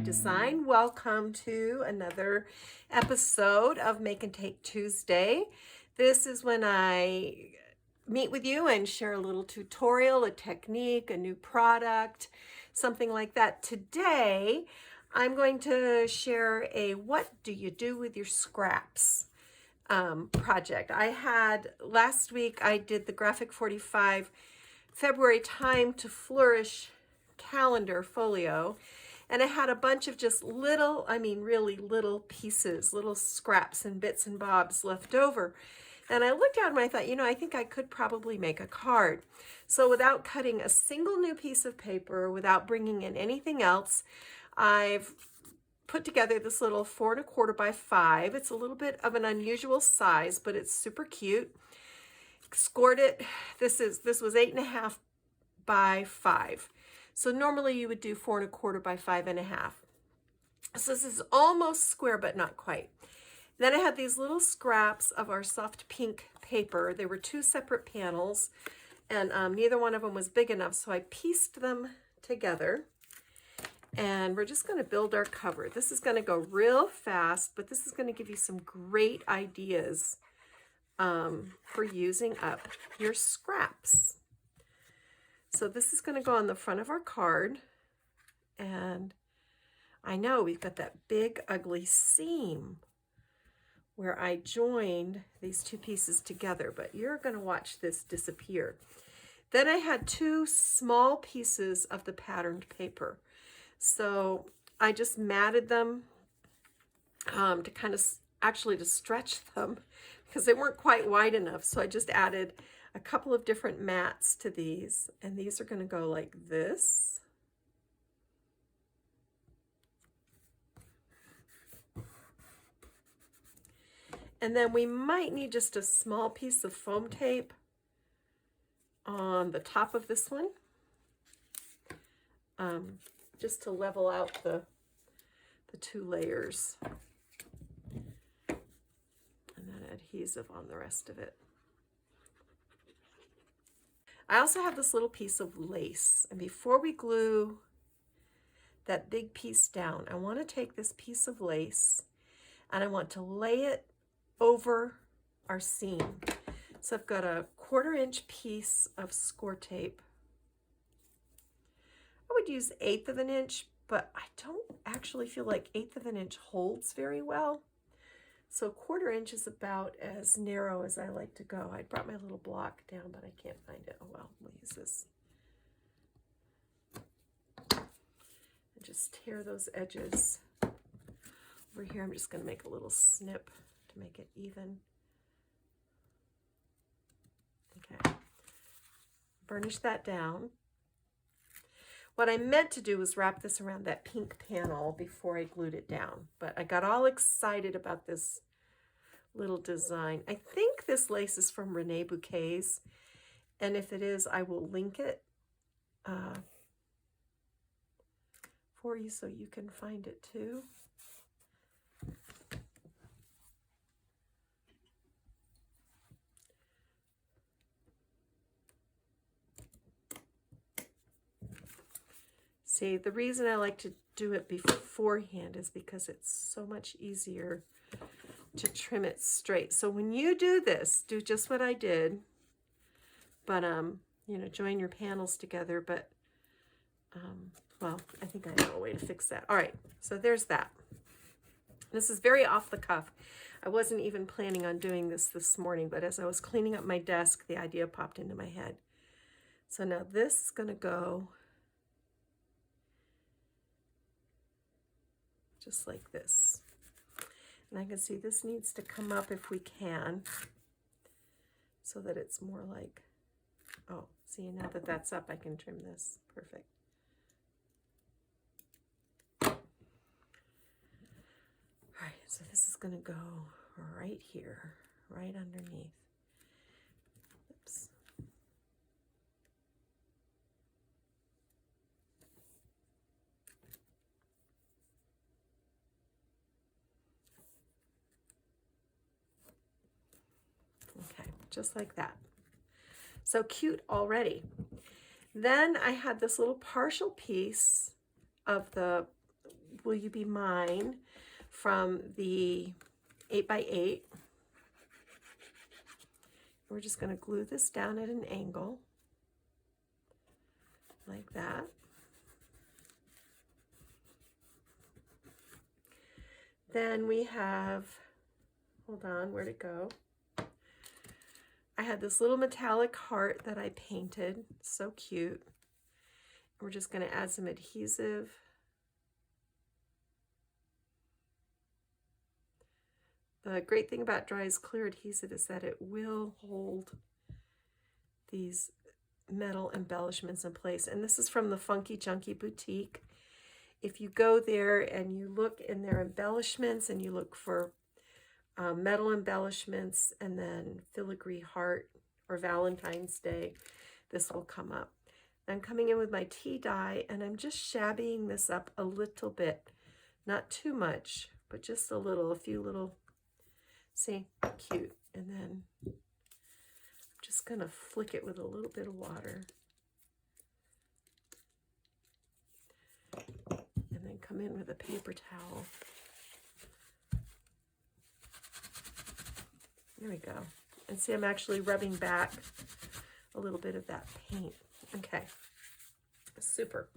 Design. Welcome to another episode of Make and Take Tuesday. This is when I meet with you and share a little tutorial, a technique, a new product, something like that. Today, I'm going to share a what do you do with your scraps project. Last week, I did the G45 February Time to Flourish calendar folio, and I had a bunch of just little, really little pieces, little scraps and bits and bobs left over. And I looked at them and I thought, I think I could probably make a card. So without cutting a single new piece of paper, without bringing in anything else, I've put together this little 4 1/4 by 5. It's a little bit of an unusual size, but it's super cute. Scored it. This was 8 1/2 by 5. So normally you would do 4 1/4 by 5 1/2. So this is almost square, but not quite. Then I had these little scraps of our soft pink paper. They were 2 separate panels, and neither one of them was big enough, so I pieced them together. And we're just going to build our cover. This is going to go real fast, but this is going to give you some great ideas for using up your scraps. So this is going to go on the front of our card. And I know we've got that big ugly seam where I joined these 2 pieces together, but you're going to watch this disappear. Then I had 2 small pieces of the patterned paper. So I just matted them to kind of to stretch them because they weren't quite wide enough. So I just added a couple of different mats to these, and these are going to go like this. And then we might need just a small piece of foam tape on the top of this one, just to level out the 2 layers, and then adhesive on the rest of it. I also have this little piece of lace, and before we glue that big piece down, I want to take this piece of lace and I want to lay it over our seam. So I've got a 1/4 inch piece of score tape. I would use 1/8 of an inch, but I don't actually feel like 1/8 of an inch holds very well. So 1/4 inch is about as narrow as I like to go. I brought my little block down, but I can't find it. Oh well, we'll use this. And just tear those edges. Over here, I'm just going to make a little snip to make it even. Okay. Burnish that down. What I meant to do was wrap this around that pink panel before I glued it down, but I got all excited about this little design. I think this lace is from Renee Bouquets, and if it is, I will link it for you so you can find it too. See, the reason I like to do it beforehand is because it's so much easier to trim it straight. So when you do this, do just what I did, but join your panels together. But well, I think I know a way to fix that. All right, so there's that. This is very off the cuff. I wasn't even planning on doing this morning, but as I was cleaning up my desk, the idea popped into my head. So now this is going to go just like this. And I can see this needs to come up if we can, so that it's more like, oh, see, now that that's up, I can trim this. Perfect. All right, so this is going to go right here, right underneath. Oops. Okay, just like that. So cute already. Then I had this little partial piece of the Will You Be Mine from the 8x8. We're just going to glue this down at an angle like that. Then we have, hold on, where'd it go? I had this little metallic heart that I painted, so cute. We're just going to add some adhesive. The great thing about dry as clear adhesive is that it will hold these metal embellishments in place. And this is from the Funky Junky Boutique. If you go there and you look in their embellishments and you look for metal embellishments and then filigree heart or Valentine's Day, this will come up. I'm coming in with my tea dye and I'm just shabbying this up a little bit. Not too much, but just a little, a few little, see, cute. And then I'm just gonna flick it with a little bit of water. And then come in with a paper towel. There we go. And see, I'm actually rubbing back a little bit of that paint. Okay, super.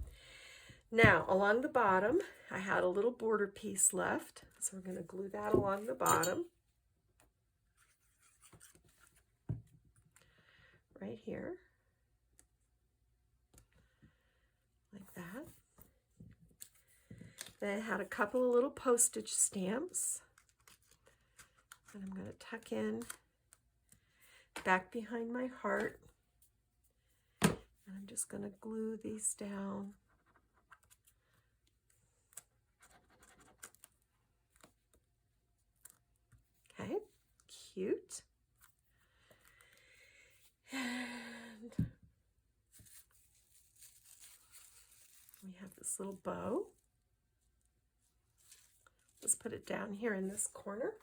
Now, along the bottom, I had a little border piece left. So we're going to glue that along the bottom. Right here. Like that. Then I had a couple of little postage stamps. And I'm going to tuck in back behind my heart. And I'm just going to glue these down. Okay, cute. And we have this little bow. Let's put it down here in this corner.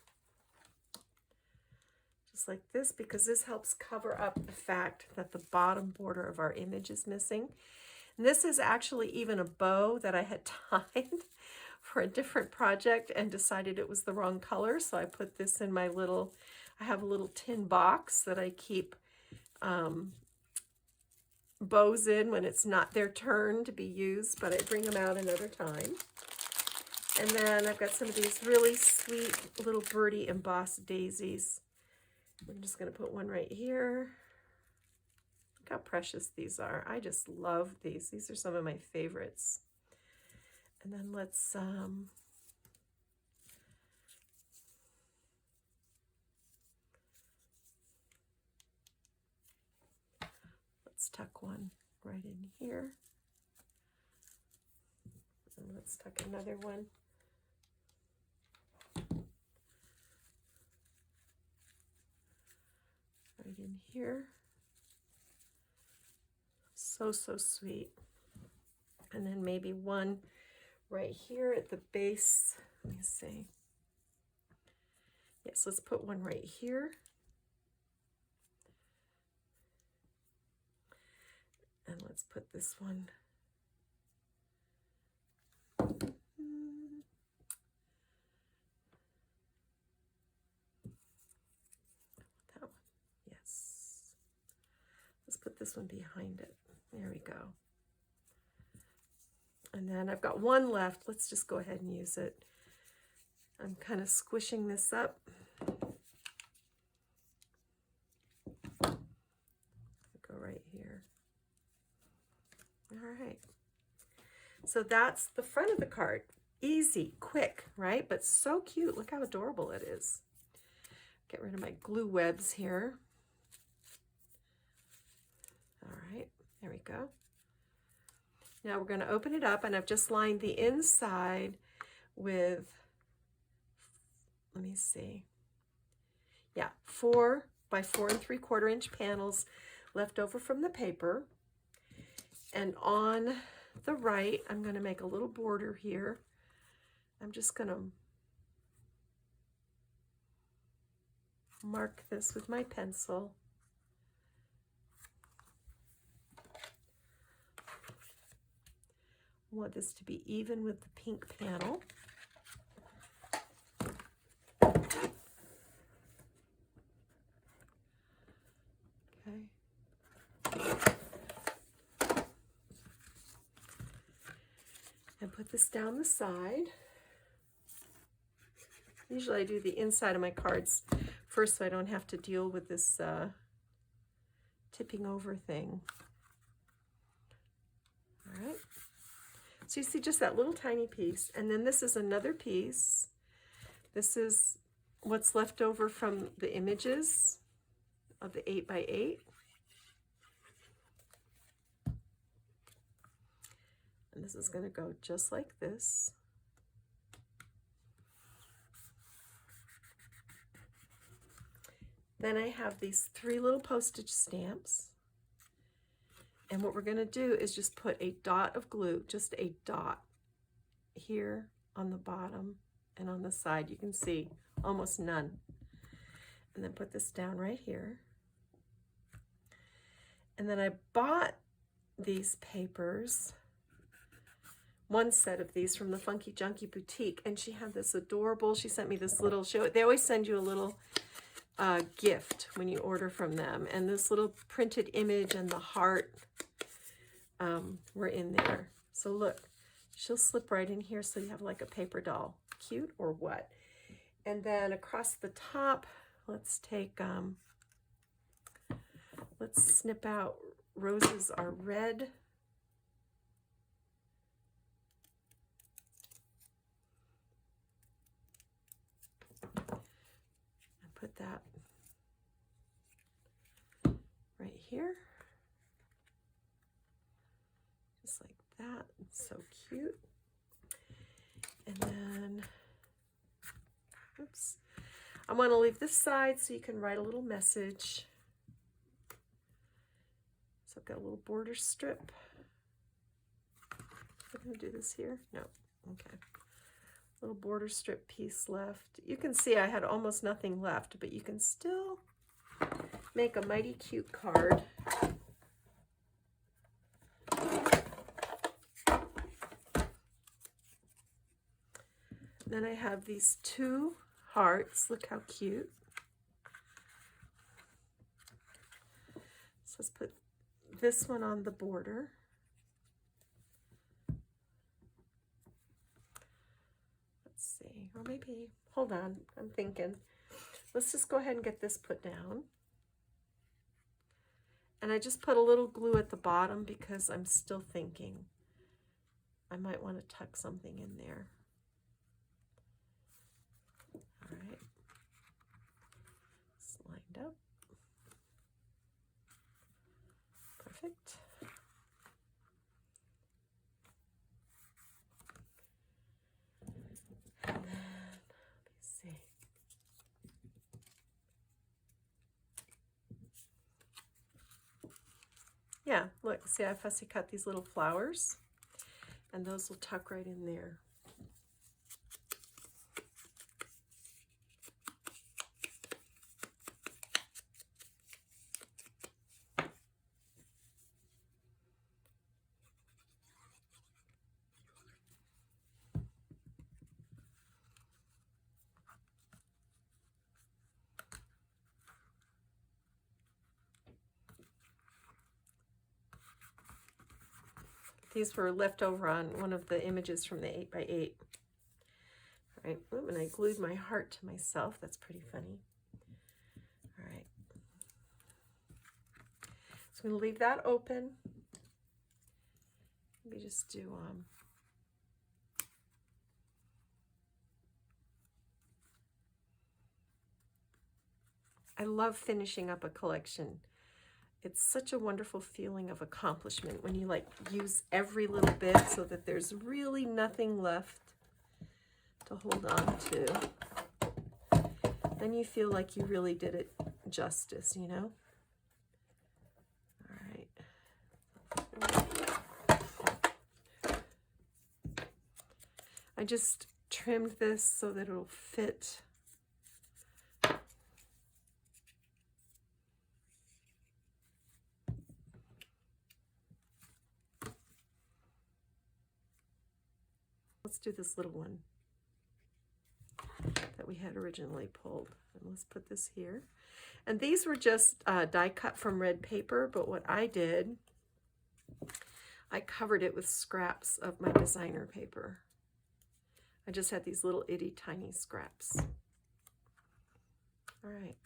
Just like this, because this helps cover up the fact that the bottom border of our image is missing. And this is actually even a bow that I had tied for a different project and decided it was the wrong color. So I put this in my little, I have a little tin box that I keep bows in when it's not their turn to be used, but I bring them out another time. And then I've got some of these really sweet little birdie embossed daisies. I'm just going to put one right here. Look how precious these are. I just love these. These are some of my favorites. And then let's tuck one right in here. And let's tuck another one. Right in here. So, so sweet. And then maybe one right here at the base. Let me see. Yes, let's put one right here. And let's put this one. That one. Yes. Let's put this one behind it. There we go. And then I've got one left. Let's just go ahead and use it. I'm kind of squishing this up. Go right here. All right. So that's the front of the card. Easy, quick, right? But so cute. Look how adorable it is. Get rid of my glue webs here. All right, there we go. Now we're going to open it up, and I've just lined the inside with, let me see, yeah, 4 by 4 3/4 inch panels left over from the paper. And on the right, I'm going to make a little border here. I'm just going to mark this with my pencil. want this to be even with the pink panel. And put this down the side. Usually I do the inside of my cards first so I don't have to deal with this tipping over thing. All right. So you see just that little tiny piece. And then this is another piece. This is what's left over from the images of the 8x8. And this is going to go just like this. Then I have these 3 little postage stamps. And what we're going to do is just put a dot of glue, just a dot here on the bottom and on the side. You can see almost none. And then put this down right here. And then I bought these papers, one set of these from the Funky Junkie Boutique, and she had this adorable, she sent me this little show. They always send you a little gift when you order from them, and this little printed image and the heart were in there. So look, she'll slip right in here so you have like a paper doll. Cute or what? And then across the top, let's take, let's snip out Roses Are Red. And put that right here. Just like that. It's so cute. And then, oops, I want to leave this side so you can write a little message. So I've got a little border strip. I'm going to do this here. No. Okay. Little border strip piece left. You can see I had almost nothing left, but you can still make a mighty cute card. Then I have these 2 hearts. Look how cute. So let's put this one on the border. Let's see, or maybe, hold on, I'm thinking. Let's just go ahead and get this put down. And I just put a little glue at the bottom because I'm still thinking I might want to tuck something in there. All right, it's lined up. Perfect. And then, let me see. Yeah, look, see I fussy cut these little flowers, and those will tuck right in there. These were left over on one of the images from the 8x8. All right, oh, and I glued my heart to myself. That's pretty funny. All right. So I'm going to leave that open. Maybe just do, I love finishing up a collection. It's such a wonderful feeling of accomplishment when you like use every little bit so that there's really nothing left to hold on to. Then you feel like you really did it justice, you know? All right. I just trimmed this so that it'll fit. Let's do this little one that we had originally pulled. And let's put this here. And these were just die cut from red paper, but what I did, I covered it with scraps of my designer paper. I just had these little itty tiny scraps. All right.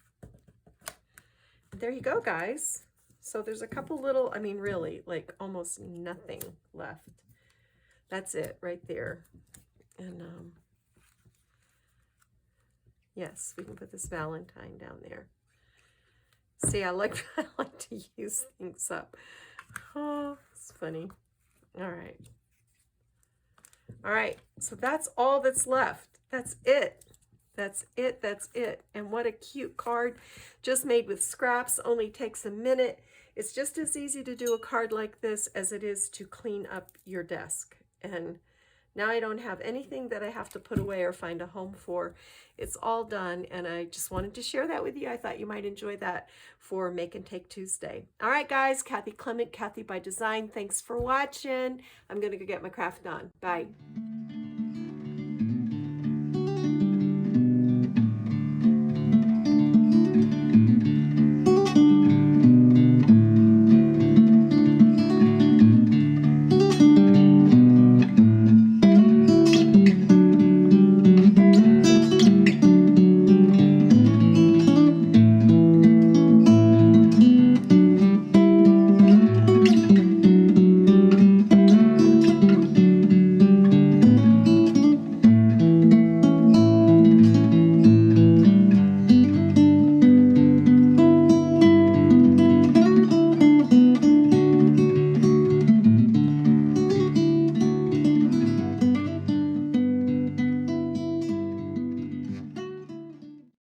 There you go, guys. So there's a couple little, I mean, really, like almost nothing left. That's it right there. And yes, we can put this Valentine down there. See, I like to use things up. Oh, it's funny. All right. All right, so that's all that's left. That's it. That's it. That's it. And what a cute card, just made with scraps, only takes a minute. It's just as easy to do a card like this as it is to clean up your desk. And now I don't have anything that I have to put away or find a home for. It's all done, and I just wanted to share that with you. I thought you might enjoy that for Make and Take Tuesday. All right, guys, Kathy Clement, Kathy by Design. Thanks for watching. I'm going to go get my craft done. Bye.